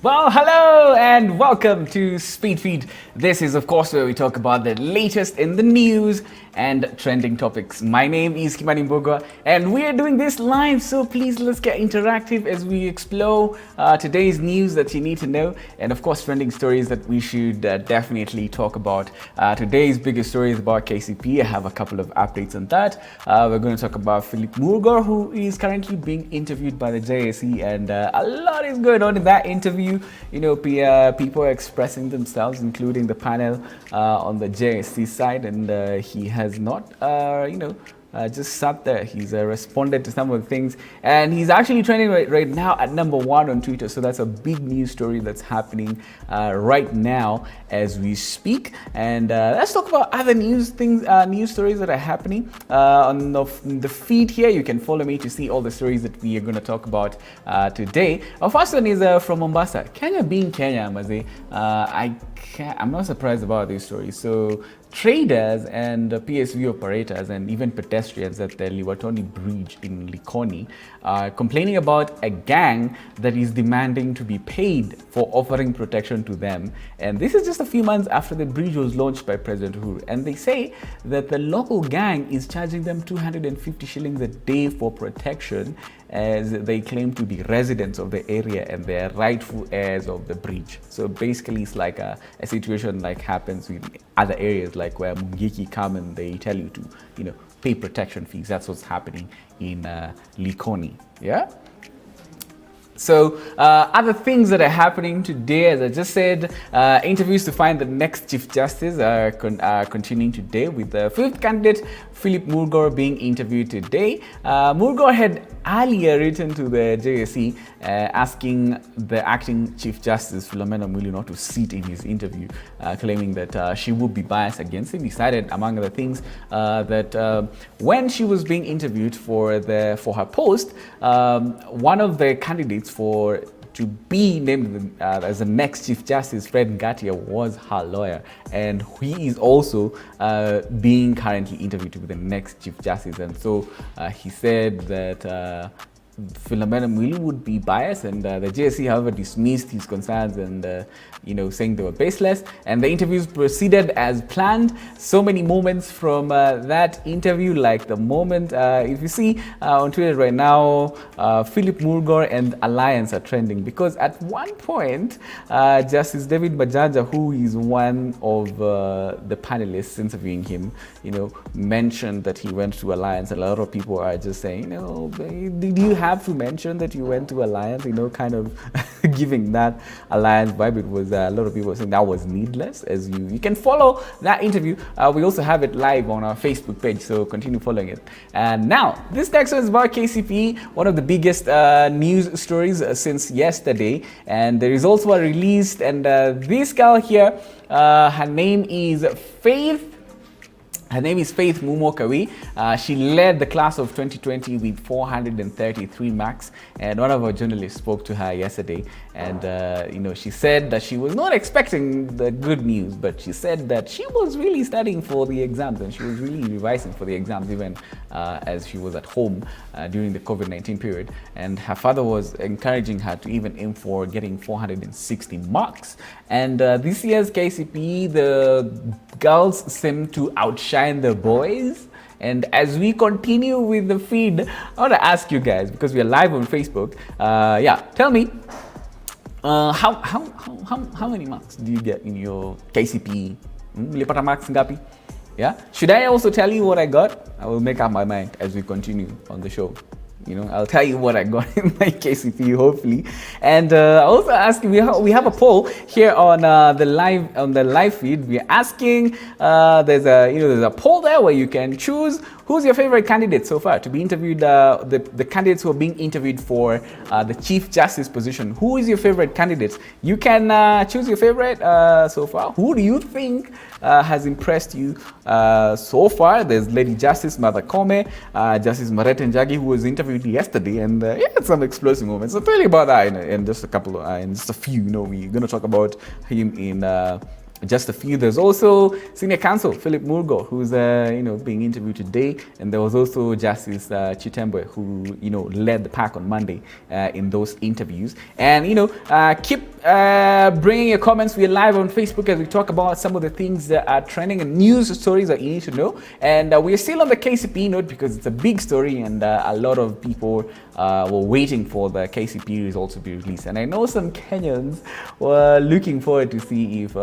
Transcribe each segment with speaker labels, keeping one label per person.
Speaker 1: Well, hello and welcome to Speed Feed. This is, of course, where we talk about the latest in the news and trending topics. My name is Kimani Mbogwa, and we are doing this live, so please let's get interactive as we explore today's news that you need to know, and of course, trending stories that we should definitely talk about. Today's biggest story is about KCP. I have a couple of updates on that. We're going to talk about Philip Murgor, who is currently being interviewed by the JSE, and a lot is going on in that interview. You know, people are expressing themselves, including the panel on the JSC side, and he has not, just sat there. He's responded to some of the things, and he's actually trending right now at #1 on Twitter. So that's a big news story that's happening right now as we speak. And let's talk about other news stories that are happening on the feed here. You can follow me to see all the stories that we are going to talk about today. Our first one is from Mombasa. Kenya being Kenya, Mazi. I'm not surprised about these stories. So traders and PSV operators and even pedestrians at the Liwatoni Bridge in Likoni are complaining about a gang that is demanding to be paid for offering protection to them. And this is just a few months after the bridge was launched by President Uhuru. And they say that the local gang is charging them 250 shillings a day for protection, as they claim to be residents of the area and they're rightful heirs of the bridge. So basically it's like a situation like happens in other areas, like where Mungiki come and they tell you to, pay protection fees. That's what's happening in Likoni. Yeah. So other things that are happening today, as I just said, interviews to find the next Chief Justice are continuing today, with the fifth candidate, Philip Murgor, being interviewed today. Murgor had earlier written to the JSE asking the acting Chief Justice, Philomena Mwilu, not to sit in his interview, claiming that she would be biased against him. He cited, among other things, that when she was being interviewed for her post, one of the candidates to be named as the next Chief Justice, Fred Ngatia, was her lawyer, and he is also being currently interviewed to be the next Chief Justice. And so he said that Philomena Mwilu would be biased, and the JSC, however, dismissed his concerns and saying they were baseless. And the interviews proceeded as planned. So many moments from that interview, like the moment, if you see on Twitter right now, Philip Murgor and Alliance are trending, because at one point, Justice David Majanja, who is one of the panelists interviewing him, mentioned that he went to Alliance. A lot of people are just saying, did you have to mention that you went to Alliance? Kind of giving that Alliance vibe. It was a lot of people saying that was needless. As you can follow that interview. We also have it live on our Facebook page, so continue following it. And now, this next one is about KCP, one of the biggest news stories since yesterday. And the results were released, and this girl here, her name is Faith. Her name is Faith Mumokawi. She led the class of 2020 with 433 marks, and one of our journalists spoke to her yesterday, and she said that she was not expecting the good news, but she said that she was really studying for the exams, and she was really revising for the exams, even as she was at home during the COVID-19 period. And her father was encouraging her to even aim for getting 460 marks. And this year's KCP, the girls seem to outshine the boys. And as we continue with the feed, I want to ask you guys, because we are live on Facebook, tell me, how many marks do you get in your KCP? Lipata marks ngapi? Yeah. Should I also tell you what I got? I will make up my mind as we continue on the show. I'll tell you what I got in my KCP, hopefully. And also ask, we have a poll here on the live feed. We're asking, there's a poll there where you can choose who's your favorite candidate so far to be interviewed, the candidates who are being interviewed for the Chief Justice position. Who is your favorite candidate? You can choose your favorite so far. Who do you think has impressed you so far? There's Lady Justice Martha Koome, Justice Marete Njagi, who was interviewed yesterday, and he had some explosive moments. So tell you about that in just a few. We're going to talk about him in just a few. There's also Senior Counsel Philip Murgo, who's being interviewed today, and there was also Justice Chitembwe, who led the pack on Monday in those interviews. And keep bringing your comments. We're live on Facebook as we talk about some of the things that are trending and news stories that you need to know. And we're still on the KCP note because it's a big story, and a lot of people were waiting for the KCP results to be released. And I know some Kenyans were looking forward to see if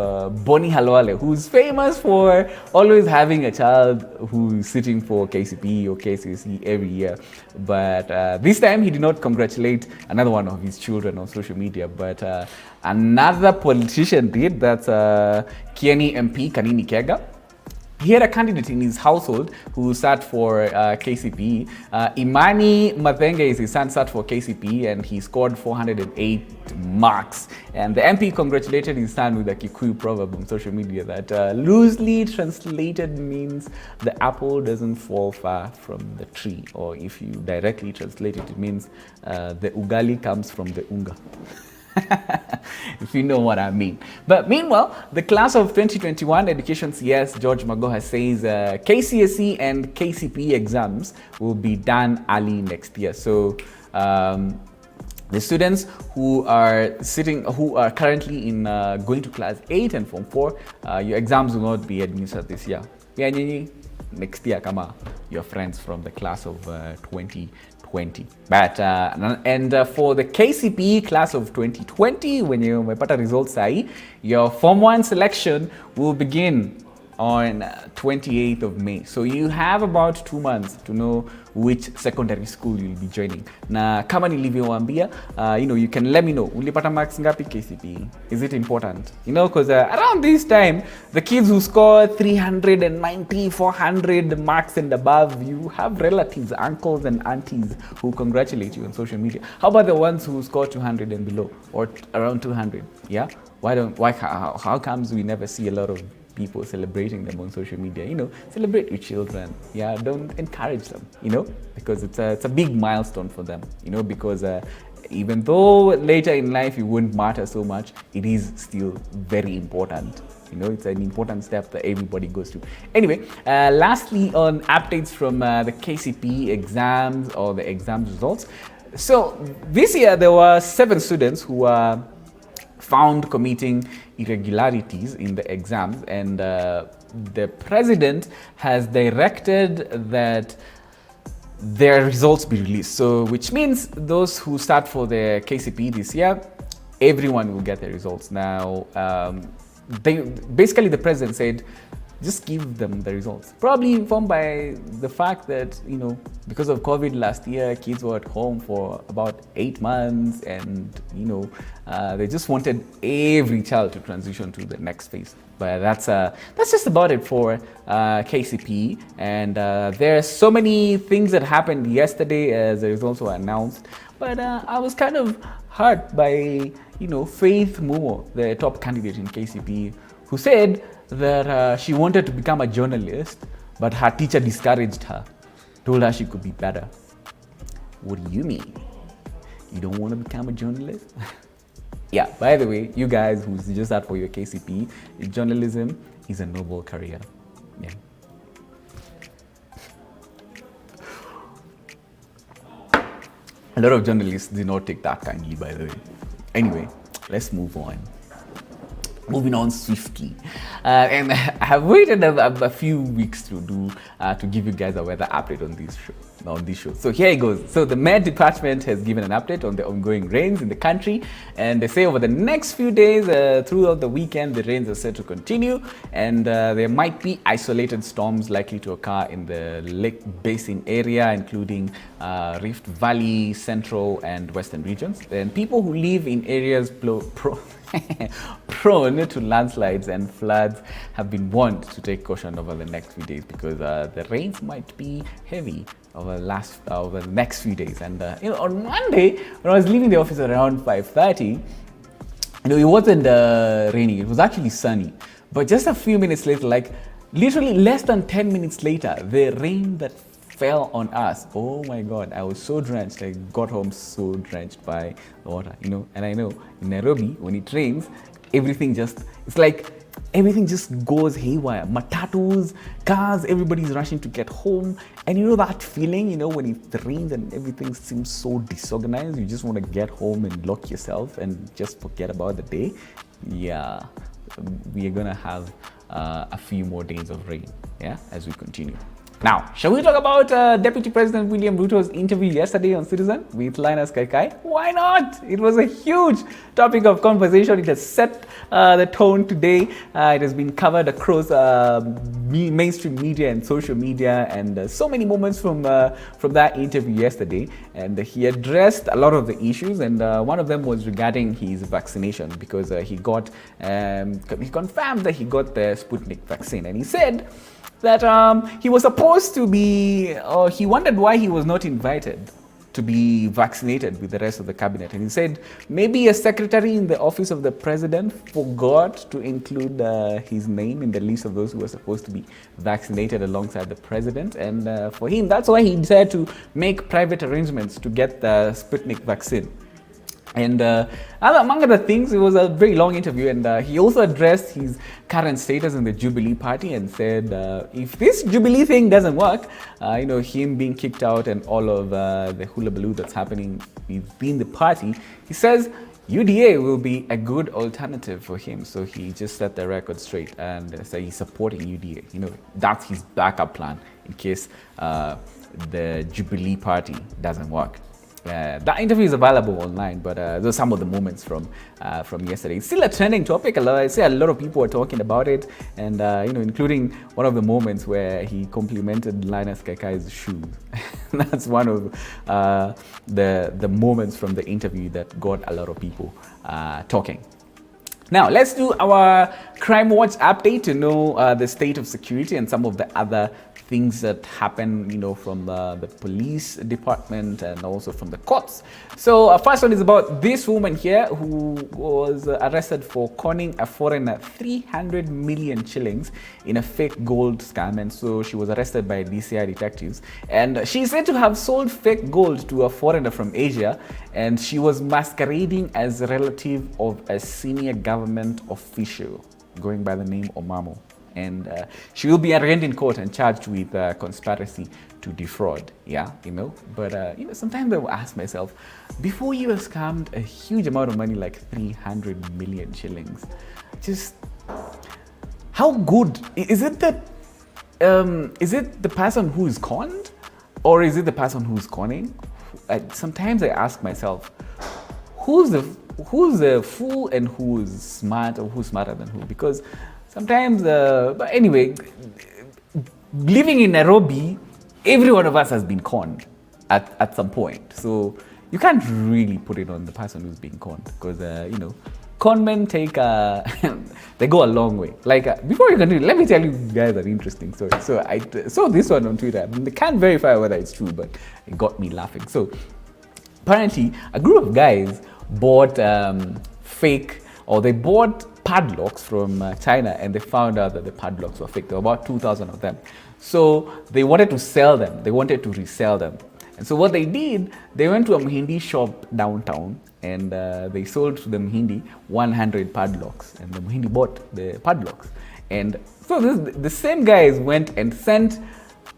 Speaker 1: Boni Halwale, who's famous for always having a child who's sitting for KCP or KCC every year, but this time he did not congratulate another one of his children on social media, but another politician did. That's Kieni MP Kanini Kega. He had a candidate in his household who sat for KCP. Imani Mathenge is his son, sat for KCP, and he scored 408 marks. And the MP congratulated his son with a Kikuyu proverb on social media that loosely translated means the apple doesn't fall far from the tree. Or if you directly translate it, it means the ugali comes from the unga. If you know what I mean. But meanwhile, the class of 2021 Education CS, George Magoha, says KCSE and KCPE exams will be done early next year. So the students who are currently in going to class 8 and Form 4, your exams will not be administered this year. Next year, kama your friends from the class of 2020. But for the KCPE class of 2020, when you mepata results sahi, your Form 1 selection will begin on 28th of May. So you have about 2 months to know which secondary school you'll be joining. Na kama nilivyowaambia, you can let me know, ulipata marks ngapi KCPE? Is it important? Because around this time, the kids who score 390, 400 marks and above, you have relatives, uncles and aunties who congratulate you on social media. How about the ones who score 200 and below, or around 200? Yeah? How comes we never see a lot of people celebrating them on social media? Celebrate your children. Yeah, don't encourage them, because it's a big milestone for them, because even though later in life it wouldn't matter so much, it is still very important. It's an important step that everybody goes through. Anyway, lastly, on updates from the KCPE exams or the exams results. So this year there were 7 students who found committing irregularities in the exams, and the president has directed that their results be released. So which means those who start for the KCPE this year, everyone will get their results. Now, the president said, just give them the results. Probably informed by the fact that, because of COVID last year, kids were at home for about 8 months, and, they just wanted every child to transition to the next phase. But that's just about it for KCP. And there are so many things that happened yesterday as the results were announced. But I was kind of hurt by, Faith Mumo, the top candidate in KCP, who said that she wanted to become a journalist, but her teacher discouraged her, told her she could be better. What do you mean? You don't want to become a journalist? Yeah, by the way, you guys who's just out for your KCP, journalism is a noble career. Yeah. A lot of journalists do not take that kindly, by the way. Anyway, let's move on. Moving on swiftly, and I have waited a few weeks to give you guys a weather update on this show. So here it goes. So the Met Department has given an update on the ongoing rains in the country, and they say over the next few days, throughout the weekend, the rains are set to continue, and there might be isolated storms likely to occur in the Lake Basin area, including Rift Valley, Central, and Western regions. And people who live in areas prone to landslides and floods have been warned to take caution over the next few days, because the rains might be heavy over the next few days. And on Monday, when I was leaving the office around 5:30, it wasn't raining. It was actually sunny. But just a few minutes later, like literally less than 10 minutes later, the rain that fell on us, oh my god, I was so drenched. I got home so drenched by the water, and I know in Nairobi, when it rains, everything it's like everything just goes haywire. Matatus, cars, everybody's rushing to get home. And you know that feeling, when it rains and everything seems so disorganized, you just want to get home and lock yourself and just forget about the day. Yeah, we are going to have a few more days of rain, as we continue. Now, shall we talk about Deputy President William Ruto's interview yesterday on Citizen with Kenyans.co.ke? Why not? It was a huge topic of conversation. It has set the tone today. It has been covered across mainstream media and social media, and so many moments from that interview yesterday. And he addressed a lot of the issues, and one of them was regarding his vaccination, because he confirmed that he got the Sputnik vaccine, and he said that he was supposed to be, or he wondered why he was not invited to be vaccinated with the rest of the cabinet. And he said maybe a secretary in the office of the president forgot to include his name in the list of those who were supposed to be vaccinated alongside the president. And for him, that's why he decided to make private arrangements to get the Sputnik vaccine. And among other things, it was a very long interview, and he also addressed his current status in the Jubilee Party and said if this Jubilee thing doesn't work, him being kicked out and all of the hullabaloo that's happening within the party, he says UDA will be a good alternative for him. So he just set the record straight and said he's supporting UDA. That's his backup plan in case the Jubilee Party doesn't work. That interview is available online, but those are some of the moments from yesterday. It's still a trending topic. I see a lot of people are talking about it, and including one of the moments where he complimented Kenyans.co.ke's shoes. That's one of the moments from the interview that got a lot of people talking. Now, let's do our Crime Watch update to know the state of security and some of the other things that happen, from the police department and also from the courts. So first one is about this woman here who was arrested for conning a foreigner 300 million shillings in a fake gold scam. And so she was arrested by DCI detectives. And she's said to have sold fake gold to a foreigner from Asia. And she was masquerading as a relative of a senior government official going by the name Omamo. And she will be arraigned in court and charged with conspiracy to defraud. But sometimes I will ask myself, before you have scammed a huge amount of money, like 300 million shillings, just how good is it that is it the person who is conned, or is it the person who's conning? Sometimes I ask myself, who's the fool and who's smart, or who's smarter than who? Because sometimes, but anyway, living in Nairobi, every one of us has been conned at some point. So you can't really put it on the person who's being conned, because, con men take, they go a long way. Like, before you continue, let me tell you guys an interesting story. So I saw this one on Twitter. I can't verify whether it's true, but it got me laughing. So apparently, a group of guys bought they bought padlocks from China, and they found out that the padlocks were fake. There were about 2,000 of them. So they wanted to sell them. They wanted to resell them. And so what they did, they went to a Mhindi shop downtown, and they sold to the Mhindi 100 padlocks. And the Mhindi bought the padlocks. And so the same guys went and sent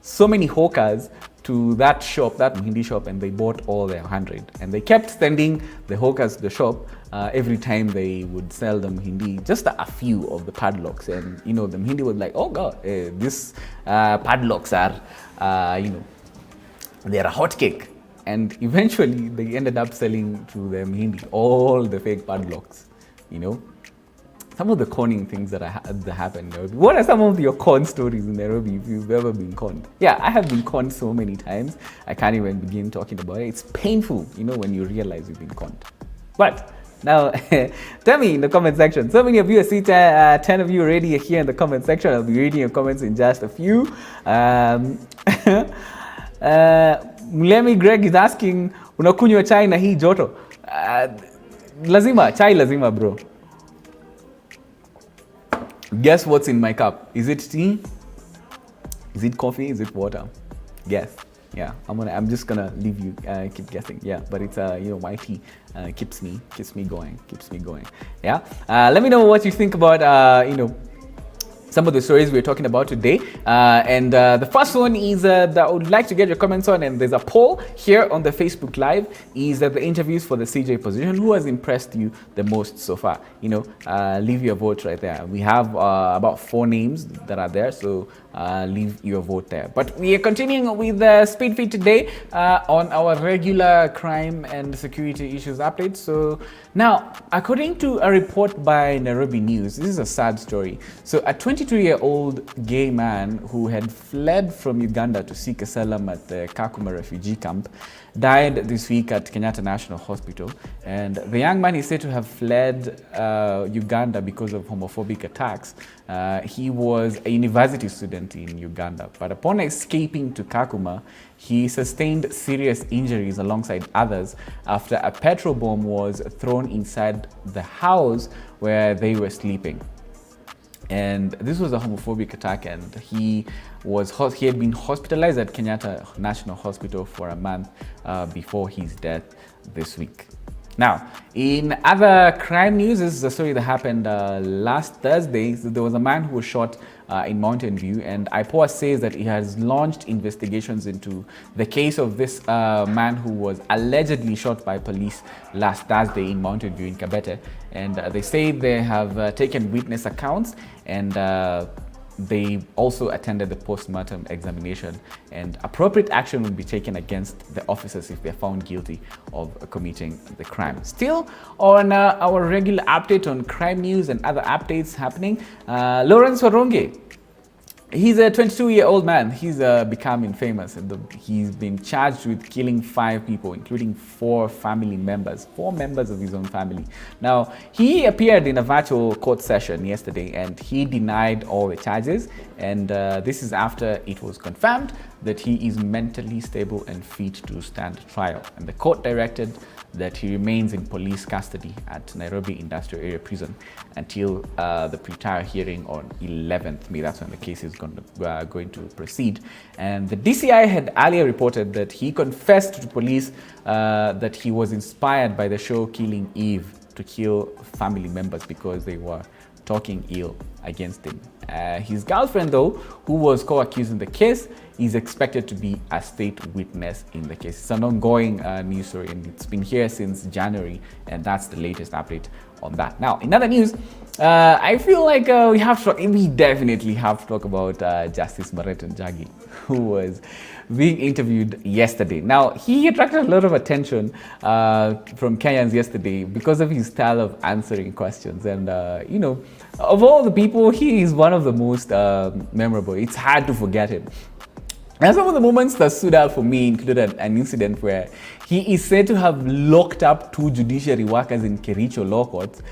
Speaker 1: so many hawkers to that shop, that Mhindi shop, and they bought all their 100. And they kept sending the hawkers to the shop every time they would sell them Mhindi, just a few of the padlocks. And, the Mhindi was like, oh God, these padlocks are, they're a hot cake. And eventually they ended up selling to the Mhindi all the fake padlocks, Some of the conning things that happen in Nairobi. What are some of your con stories in Nairobi if you've ever been conned? Yeah, I have been conned so many times. I can't even begin talking about it. It's painful, when you realize you've been conned. But now, tell me in the comment section. So many of you, I see 10 of you already here in the comment section. I'll be reading your comments in just a few. Mulemi Greg is asking, unakunywa chai na hii joto? Chai lazima bro. Guess what's in my cup? Is it tea? Is it coffee? Is it water? Guess. Yeah, I'm just gonna leave you keep guessing. Yeah, but it's YT keeps me going. Yeah. Let me know what you think about some of the stories we're talking about today. And the first one is that I would like to get your comments on, and there's a poll here on the Facebook Live, is that the interviews for the CJ position, who has impressed you the most so far? Leave your vote right there. We have about 4 names that are there, so leave your vote there. But we are continuing with the Speed Feed today on our regular crime and security issues updates. So now, according to a report by Nairobi News, this is a sad story. So a 22-year-old gay man who had fled from Uganda to seek asylum at the Kakuma refugee camp died this week at Kenyatta National Hospital. And the young man is said to have fled Uganda because of homophobic attacks. He was a university student in Uganda, but upon escaping to Kakuma, he sustained serious injuries alongside others after a petrol bomb was thrown inside the house where they were sleeping. And this was a homophobic attack, and he had been hospitalized at Kenyatta National Hospital for a month before his death this week. Now, in other crime news, this is a story that happened last Thursday. So there was a man who was shot in Mountain View, and IPOA says that he has launched investigations into the case of this man who was allegedly shot by police last Thursday in Mountain View in Kabete. And they say they have taken witness accounts, and they also attended the post-mortem examination, and appropriate action will be taken against the officers if they're found guilty of committing the crime. Still on our regular update on crime news and other updates happening, Lawrence Waronge. He's a 22-year-old man. He's becoming famous. He's been charged with killing 5 people, including 4 family members, 4 members of his own family. Now, he appeared in a virtual court session yesterday, and he denied all the charges. And this is after it was confirmed that he is mentally stable and fit to stand trial. And the court directed that he remains in police custody at Nairobi Industrial Area Prison until the pre-trial hearing on 11th May. That's when the case is going to proceed. And the DCI had earlier reported that he confessed to police that he was inspired by the show Killing Eve to kill family members because they were talking ill against him. His girlfriend, though, who was co-accused in the case, is expected to be a state witness in the case. It's an ongoing news story, and it's been here since January, and that's the latest update on that. Now, in other news, I feel like we definitely have to talk about Justice Maraton Njagi, who was being interviewed yesterday. Now, he attracted a lot of attention from Kenyans yesterday because of his style of answering questions. And, of all the people, he is one of the most memorable. It's hard to forget him. And some of the moments that stood out for me included an incident where he is said to have locked up 2 judiciary workers in Kericho law courts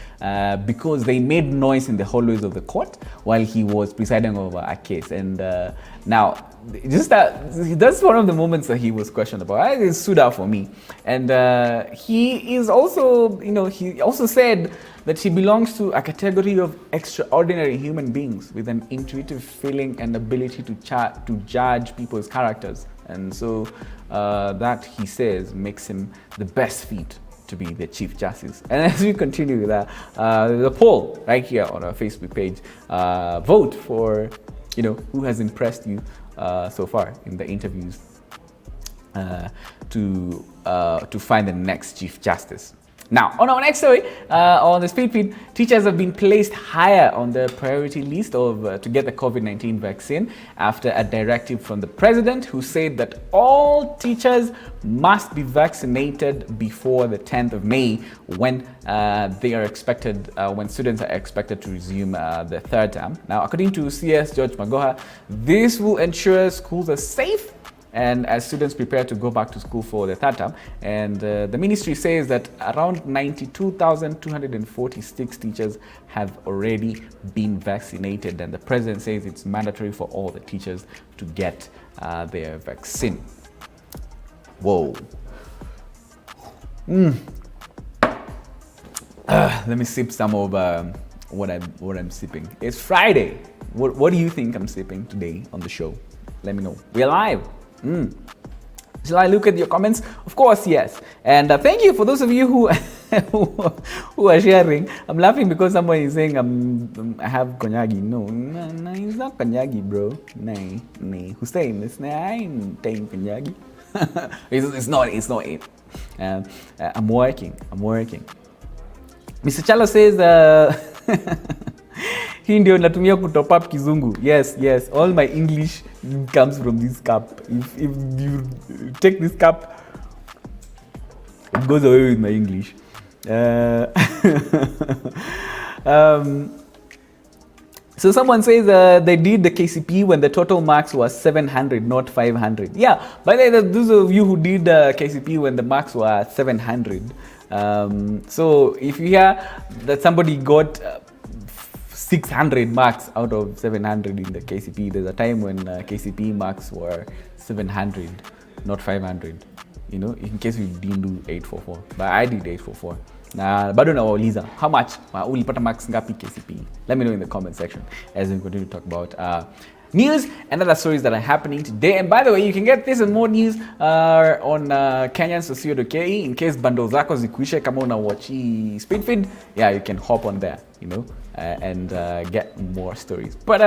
Speaker 1: because they made noise in the hallways of the court while he was presiding over a case. And now, that's one of the moments that he was questioned about. It stood out for me. And he is also, he also said that he belongs to a category of extraordinary human beings with an intuitive feeling and ability to judge people's characters. And so that, he says, makes him the best fit to be the Chief Justice. And as we continue with the poll right here on our Facebook page, vote for, who has impressed you so far in the interviews to find the next Chief Justice. Now, on our next story, on the Speed Feed, teachers have been placed higher on the priority list to get the COVID-19 vaccine after a directive from the president, who said that all teachers must be vaccinated before the 10th of May when when students are expected to resume the 3rd term. Now, according to CS George Magoha, this will ensure schools are safe and as students prepare to go back to school for the 3rd term. And the ministry says that around 92,246 teachers have already been vaccinated, and the president says it's mandatory for all the teachers to get their vaccine. Whoa. Let me sip some of what I'm sipping. It's Friday. What do you think I'm sipping today on the show? Let me know. We're live. Shall I look at your comments? Of course, yes. And thank you for those of you who who are sharing. I'm laughing because someone is saying I have konyagi. No, it's not konyagi, bro. No. Who's saying this? I ain't taking konyagi. It's not it. I'm working. Mr. Chalo says, hii ndio natumia kutop up kizungu. Yes. All my English comes from this cup. If you take this cup, it goes away with my English. So someone says they did the KCP when the total marks was 700, not 500. Yeah, by the way, those of you who did KCP when the marks were 700. So if you hear that somebody got 600 marks out of 700 in the KCP, there's a time when KCP marks were 700, not 500. You know, in case you didn't do 844, but I did 844. Bado nawauliza, how much ulipata marks ngapi KCP? Let me know in the comment section as we continue to talk about news and other stories that are happening today. And by the way, you can get this and more news on Kenyans.co.ke. In case bundles zako zikuishe kama unawachi Speedfeed, yeah, you can hop on there, you know, and get more stories. But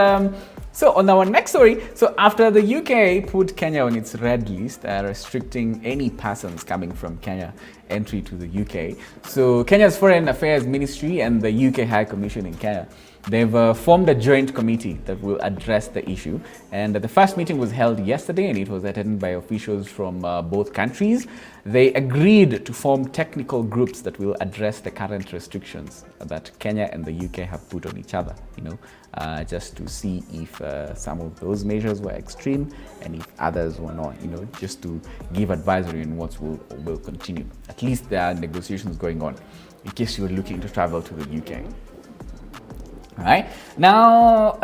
Speaker 1: so on our next story, so after the UK put Kenya on its red list, restricting any persons coming from Kenya entry to the UK. So Kenya's Foreign Affairs Ministry and the UK High Commission in Kenya, they've formed a joint committee that will address the issue. And the first meeting was held yesterday and it was attended by officials from both countries. They agreed to form technical groups that will address the current restrictions that Kenya and the UK have put on each other, you know, just to see if some of those measures were extreme and if others were not, you know, just to give advisory on what will continue. At least there are negotiations going on in case you were looking to travel to the UK. All right, now,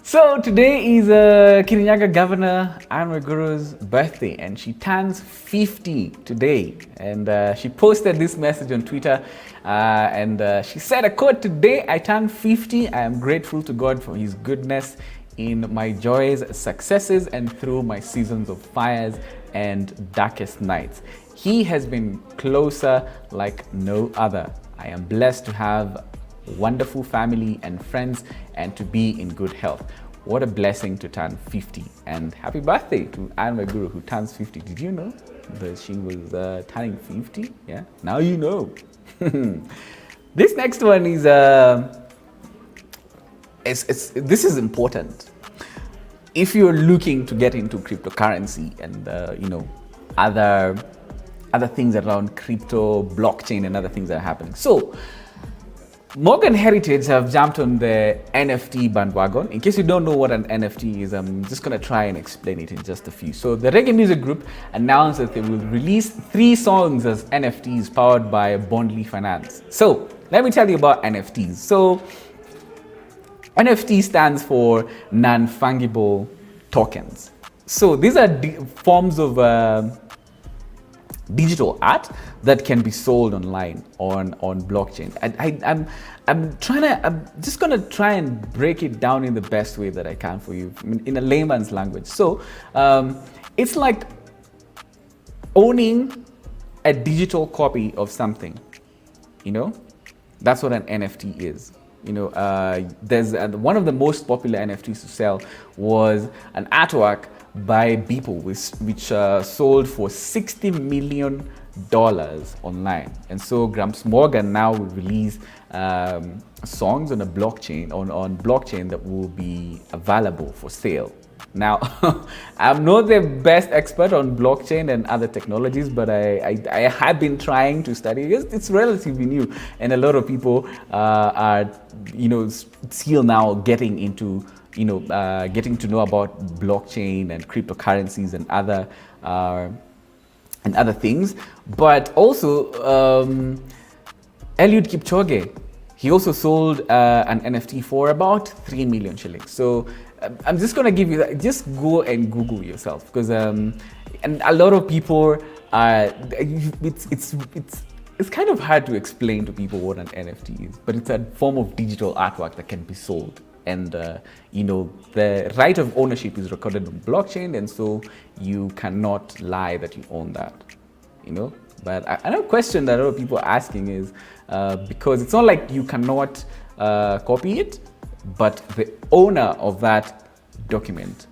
Speaker 1: so today is Kirinyaga Governor Anne Waiguru's birthday and she turns 50 today. And she posted this message on Twitter and she said a quote, "Today I turn 50. I am grateful to God for his goodness in my joys, successes, and through my seasons of fires and darkest nights. He has been closer like no other. I am blessed to have wonderful family and friends and to be in good health." What a blessing to turn 50, and happy birthday to Anne Waiguru who turns 50. Did you know that she was turning 50? Yeah, now you know. This next one is this is important. If you're looking to get into cryptocurrency and you know, other things around crypto, blockchain, and other things that are happening. So Morgan Heritage have jumped on the NFT bandwagon. In case you don't know what an NFT is, I'm just going to try and explain it in just a few. So the reggae music group announced that they will release 3 songs as NFTs powered by Bondly Finance. So let me tell you about NFTs. So NFT stands for non-fungible tokens. So these are forms of digital art that can be sold online on blockchain. I'm just gonna try and break it down in the best way that I can for you in a layman's language. So it's like owning a digital copy of something, you know. That's what an NFT is. You know, there's one of the most popular NFTs to sell was an artwork by Beeple, which sold for $60 million online. And so Gramps Morgan now will release songs on a blockchain, on blockchain that will be available for sale. Now, I'm not the best expert on blockchain and other technologies, but I have been trying to study it. It's relatively new, and a lot of people are, you know, still now getting into, you know, getting to know about blockchain and cryptocurrencies and other things. But also, Eliud Kipchoge, he also sold an NFT for about 3 million shillings. So I'm just gonna give you that. Just go and Google yourself, because and a lot of people it's kind of hard to explain to people what an NFT is, but it's a form of digital artwork that can be sold. and the right of ownership is recorded on blockchain, and so you cannot lie that you own that. But another question that a lot of people are asking is because it's not like you cannot copy it, but the owner of that document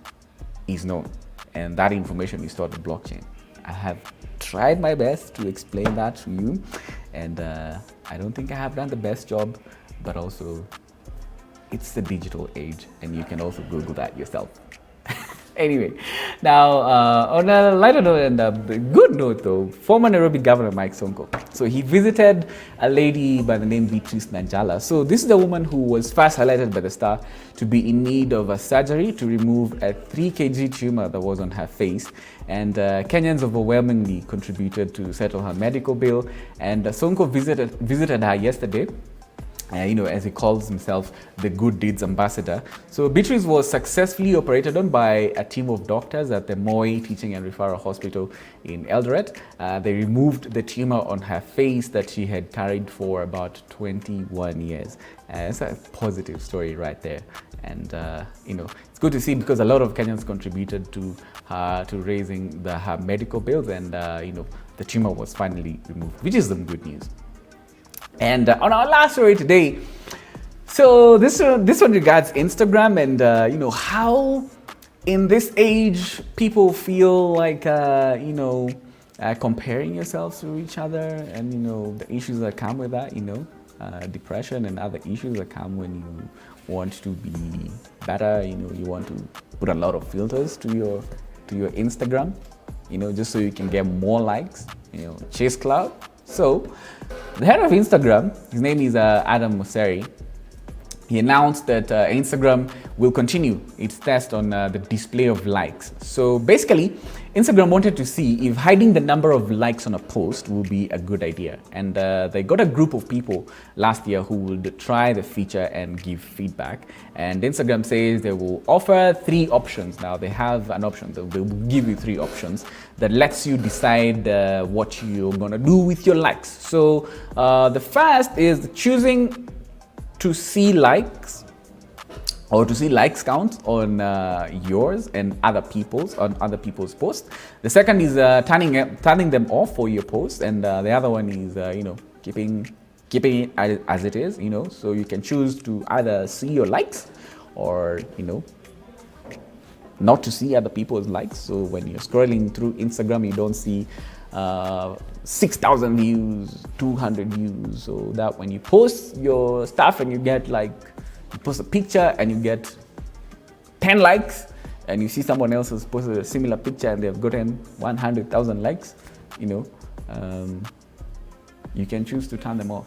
Speaker 1: is known, and that information is stored on blockchain. I have tried my best to explain that to you, and I don't think I have done the best job, but also it's the digital age, and you can also Google that yourself. Anyway, now on a lighter note and a good note though, former Nairobi Governor Mike Sonko. So he visited a lady by the name Beatrice Nanjala. So this is the woman who was first highlighted by the Star to be in need of a surgery to remove a 3 kg tumor that was on her face. And Kenyans overwhelmingly contributed to settle her medical bill. And Sonko visited her yesterday. As he calls himself the Good Deeds Ambassador. So Beatrice was successfully operated on by a team of doctors at the Moi Teaching and Referral Hospital in Eldoret. They removed the tumor on her face that she had carried for about 21 years. It's a positive story right there. And, it's good to see because a lot of Kenyans contributed to raising her medical bills, and, the tumor was finally removed, which is some good news. And on our last story today, so this one regards Instagram and how in this age people feel like comparing yourselves to each other, and the issues that come with that, depression and other issues that come when you want to be better. You want to put a lot of filters to your Instagram, just so you can get more likes, chase clout. So, the head of Instagram, his name is Adam Mosseri, he announced that Instagram will continue its test on the display of likes. So basically, Instagram wanted to see if hiding the number of likes on a post would be a good idea. And they got a group of people last year who would try the feature and give feedback. And Instagram says they will offer 3 options. Now they have an option, they will give you 3 options that lets you decide what you're gonna do with your likes. So the first is choosing to see likes or to see likes count on yours and other people's posts. The second is turning them off for your posts, and the other one is keeping it as it is. So you can choose to either see your likes or not to see other people's likes. So when you're scrolling through Instagram, you don't see 6,000 views, 200 views, so that when you post your stuff and you get you post a picture and you get 10 likes, and you see someone else has posted a similar picture and they've gotten 100,000 likes, you can choose to turn them off.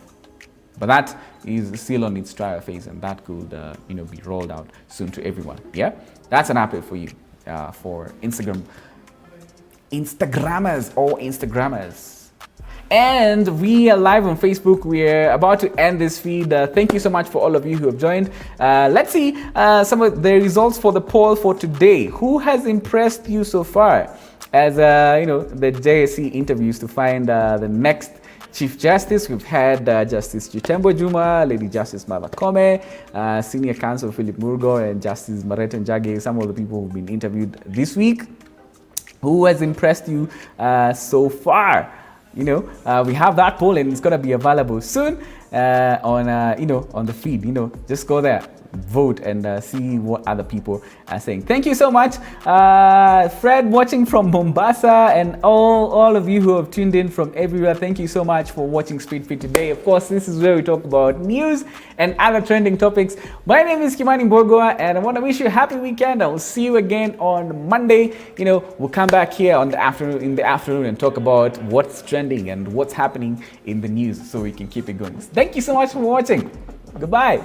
Speaker 1: But that is still on its trial phase, and that could be rolled out soon to everyone. Yeah, that's an update for you for Instagrammers. And we are live on Facebook. We're about to end this feed. Thank you so much for all of you who have joined. Let's see some of the results for the poll for today. Who has impressed you so far? As the JSC interviews to find the next Chief Justice. We've had Justice Chitembo Juma, Lady Justice Martha Koome, Senior Counsel Philip Murgo, and Justice Marete Njagi, some of the people who've been interviewed this week. Who has impressed you so far? We have that poll, and it's gonna be available soon on the feed. Just go there, vote, and see what other people are saying. Thank you so much, Fred, watching from Mombasa, and all of you who have tuned in from everywhere. Thank you so much for watching Speed Feed today. Of course, this is where we talk about news and other trending topics. My name is Kimani Mbogoa, and I want to wish you a happy weekend. I will see you again on Monday. We'll come back here in the afternoon and talk about what's trending and what's happening in the news, so we can keep it going. Thank you so much for watching. Goodbye.